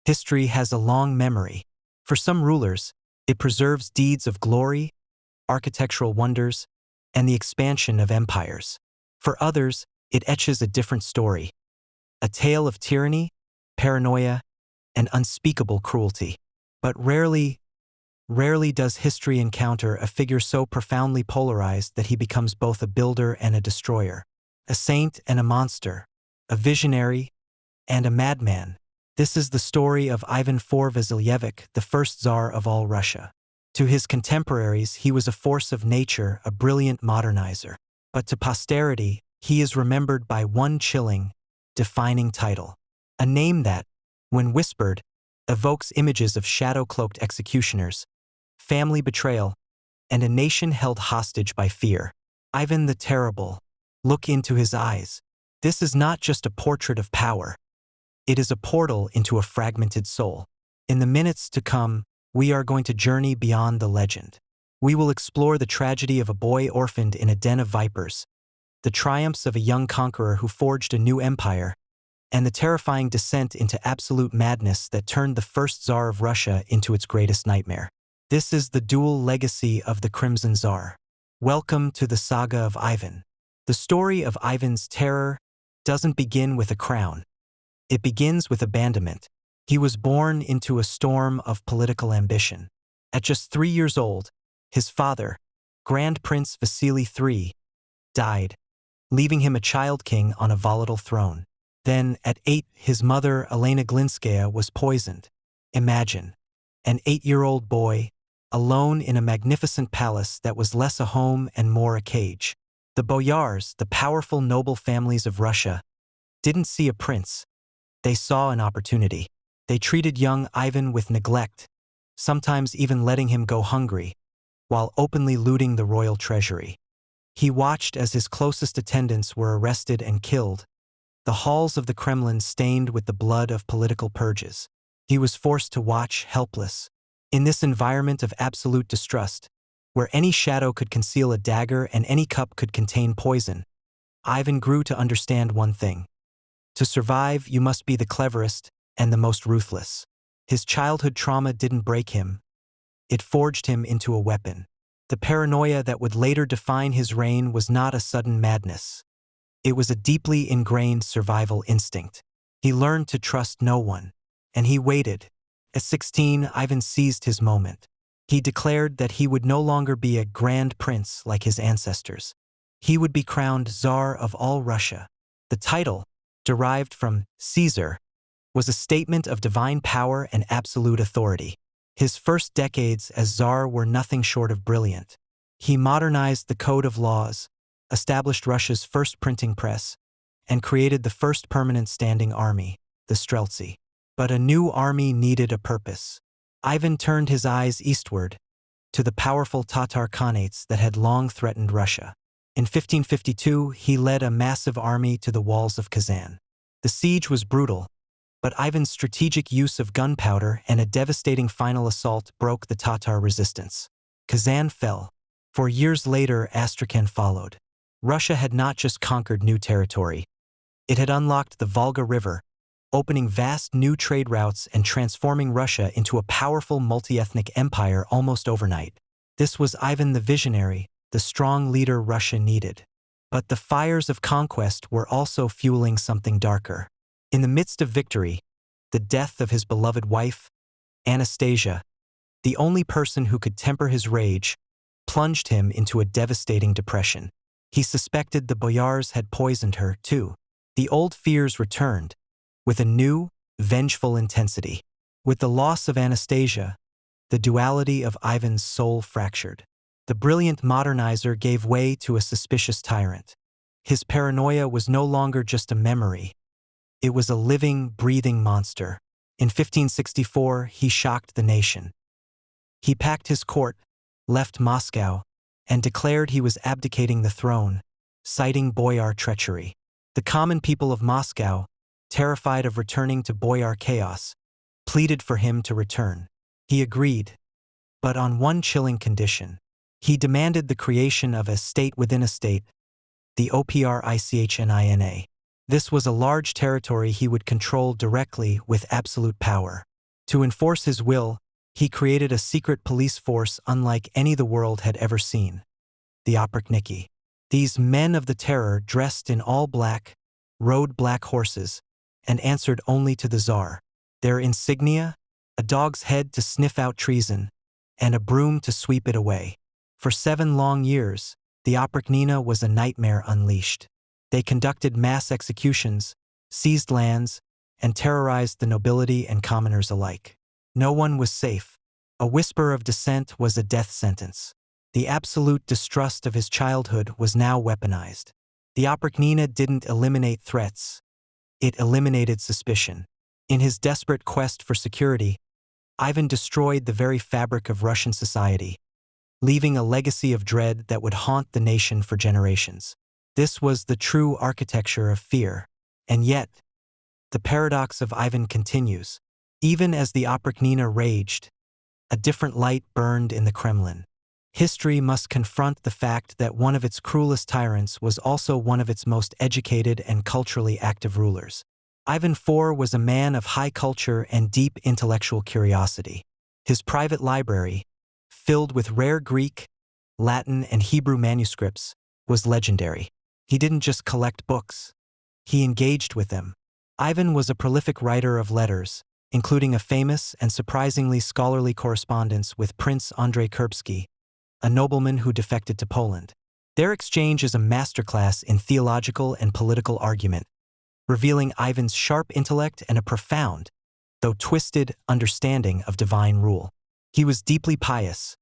History has a long memory. For some rulers, it preserves deeds of glory, architectural wonders, and the expansion of empires. For others, it etches a different story, a tale of tyranny, paranoia, and unspeakable cruelty. But rarely does history encounter a figure so profoundly polarized that he becomes both a builder and a destroyer, a saint and a monster, a visionary and a madman. This is the story of Ivan IV Vasilyevich, the first Tsar of all Russia. To his contemporaries, he was a force of nature, a brilliant modernizer. But to posterity, he is remembered by one chilling, defining title. A name that, when whispered, evokes images of shadow-cloaked executioners, family betrayal, and a nation held hostage by fear. Ivan the Terrible. Look into his eyes. This is not just a portrait of power. It is a portal into a fragmented soul. In the minutes to come, we are going to journey beyond the legend. We will explore the tragedy of a boy orphaned in a den of vipers, the triumphs of a young conqueror who forged a new empire, and the terrifying descent into absolute madness that turned the first Tsar of Russia into its greatest nightmare. This is the dual legacy of the Crimson Tsar. Welcome to the saga of Ivan. The story of Ivan's terror doesn't begin with a crown. It begins with abandonment. He was born into a storm of political ambition. At just 3 years old, his father, Grand Prince Vasily III, died, leaving him a child king on a volatile throne. Then, at 8, his mother, Elena Glinskaya, was poisoned. Imagine, an 8-year-old boy, alone in a magnificent palace that was less a home and more a cage. The boyars, the powerful noble families of Russia, didn't see a prince. They saw an opportunity. They treated young Ivan with neglect, sometimes even letting him go hungry, while openly looting the royal treasury. He watched as his closest attendants were arrested and killed, the halls of the Kremlin stained with the blood of political purges. He was forced to watch, helpless. In this environment of absolute distrust, where any shadow could conceal a dagger and any cup could contain poison, Ivan grew to understand one thing. To survive, you must be the cleverest and the most ruthless. His childhood trauma didn't break him. It forged him into a weapon. The paranoia that would later define his reign was not a sudden madness. It was a deeply ingrained survival instinct. He learned to trust no one, and he waited. At 16, Ivan seized his moment. He declared that he would no longer be a grand prince like his ancestors. He would be crowned Tsar of all Russia. The title, derived from Caesar, was a statement of divine power and absolute authority. His first decades as Tsar were nothing short of brilliant. He modernized the code of laws, established Russia's first printing press, and created the first permanent standing army, the Streltsy. But a new army needed a purpose. Ivan turned his eyes eastward, to the powerful Tatar Khanates that had long threatened Russia. In 1552, he led a massive army to the walls of Kazan. The siege was brutal, but Ivan's strategic use of gunpowder and a devastating final assault broke the Tatar resistance. Kazan fell. 4 years later, Astrakhan followed. Russia had not just conquered new territory. It had unlocked the Volga River, opening vast new trade routes and transforming Russia into a powerful multi-ethnic empire almost overnight. This was Ivan the Visionary, the strong leader Russia needed. But the fires of conquest were also fueling something darker. In the midst of victory, the death of his beloved wife, Anastasia, the only person who could temper his rage, plunged him into a devastating depression. He suspected the boyars had poisoned her, too. The old fears returned, with a new, vengeful intensity. With the loss of Anastasia, the duality of Ivan's soul fractured. The brilliant modernizer gave way to a suspicious tyrant. His paranoia was no longer just a memory. It was a living, breathing monster. In 1564, he shocked the nation. He packed his court, left Moscow, and declared he was abdicating the throne, citing boyar treachery. The common people of Moscow, terrified of returning to boyar chaos, pleaded for him to return. He agreed, but on one chilling condition. He demanded the creation of a state within a state, the Oprichnina. This was a large territory he would control directly with absolute power. To enforce his will, he created a secret police force unlike any the world had ever seen. The Oprichniki. These men of the terror dressed in all black, rode black horses, and answered only to the Tsar. Their insignia? A dog's head to sniff out treason, and a broom to sweep it away. For 7 long years, the Oprichnina was a nightmare unleashed. They conducted mass executions, seized lands, and terrorized the nobility and commoners alike. No one was safe. A whisper of dissent was a death sentence. The absolute distrust of his childhood was now weaponized. The Oprichnina didn't eliminate threats. It eliminated suspicion. In his desperate quest for security, Ivan destroyed the very fabric of Russian society, leaving a legacy of dread that would haunt the nation for generations. This was the true architecture of fear. And yet, the paradox of Ivan continues. Even as the Oprichnina raged, a different light burned in the Kremlin. History must confront the fact that one of its cruelest tyrants was also one of its most educated and culturally active rulers. Ivan IV was a man of high culture and deep intellectual curiosity. His private library, filled with rare Greek, Latin, and Hebrew manuscripts, was legendary. He didn't just collect books. He engaged with them. Ivan was a prolific writer of letters, including a famous and surprisingly scholarly correspondence with Prince Andrei Kurbsky, a nobleman who defected to Poland. Their exchange is a masterclass in theological and political argument, revealing Ivan's sharp intellect and a profound, though twisted, understanding of divine rule. He was deeply pious,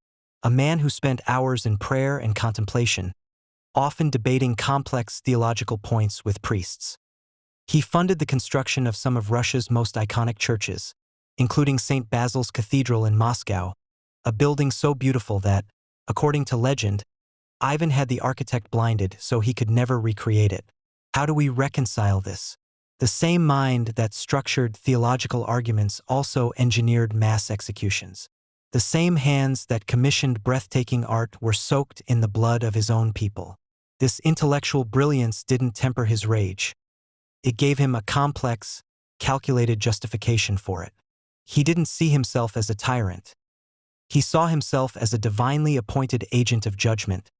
a man who spent hours in prayer and contemplation, often debating complex theological points with priests. He funded the construction of some of Russia's most iconic churches, including St. Basil's Cathedral in Moscow, a building so beautiful that, according to legend, Ivan had the architect blinded so he could never recreate it. How do we reconcile this? The same mind that structured theological arguments also engineered mass executions. The same hands that commissioned breathtaking art were soaked in the blood of his own people. This intellectual brilliance didn't temper his rage. It gave him a complex, calculated justification for it. He didn't see himself as a tyrant. He saw himself as a divinely appointed agent of judgment,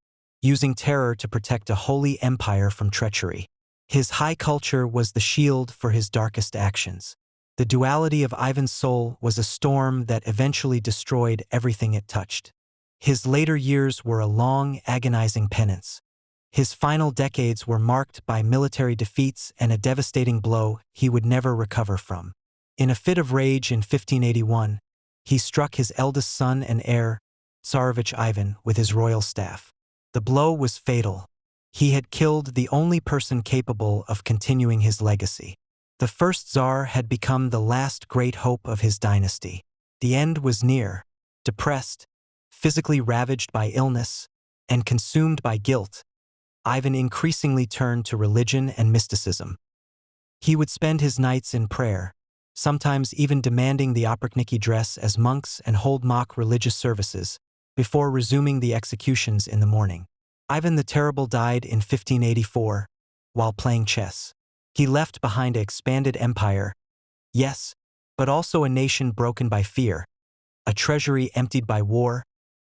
using terror to protect a holy empire from treachery. His high culture was the shield for his darkest actions. The duality of Ivan's soul was a storm that eventually destroyed everything it touched. His later years were a long, agonizing penance. His final decades were marked by military defeats and a devastating blow he would never recover from. In a fit of rage in 1581, he struck his eldest son and heir, Tsarevich Ivan, with his royal staff. The blow was fatal. He had killed the only person capable of continuing his legacy. The first Tsar had become the last great hope of his dynasty. The end was near. Depressed, physically ravaged by illness, and consumed by guilt, Ivan increasingly turned to religion and mysticism. He would spend his nights in prayer, sometimes even demanding the Oprichniki dress as monks and hold mock religious services, before resuming the executions in the morning. Ivan the Terrible died in 1584, while playing chess. He left behind an expanded empire, yes, but also a nation broken by fear, a treasury emptied by war,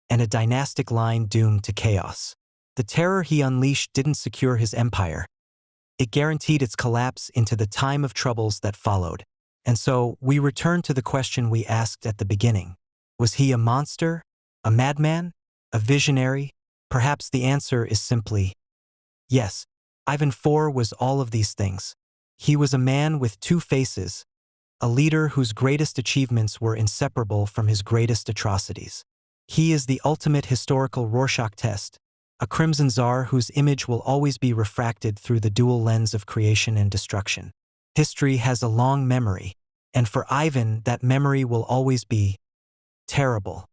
and a dynastic line doomed to chaos. The terror he unleashed didn't secure his empire. It guaranteed its collapse into the time of troubles that followed. And so, we return to the question we asked at the beginning. Was he a monster? A madman? A visionary? Perhaps the answer is simply yes. Ivan IV was all of these things. He was a man with 2 faces, a leader whose greatest achievements were inseparable from his greatest atrocities. He is the ultimate historical Rorschach test, a crimson czar whose image will always be refracted through the dual lens of creation and destruction. History has a long memory, and for Ivan that memory will always be terrible.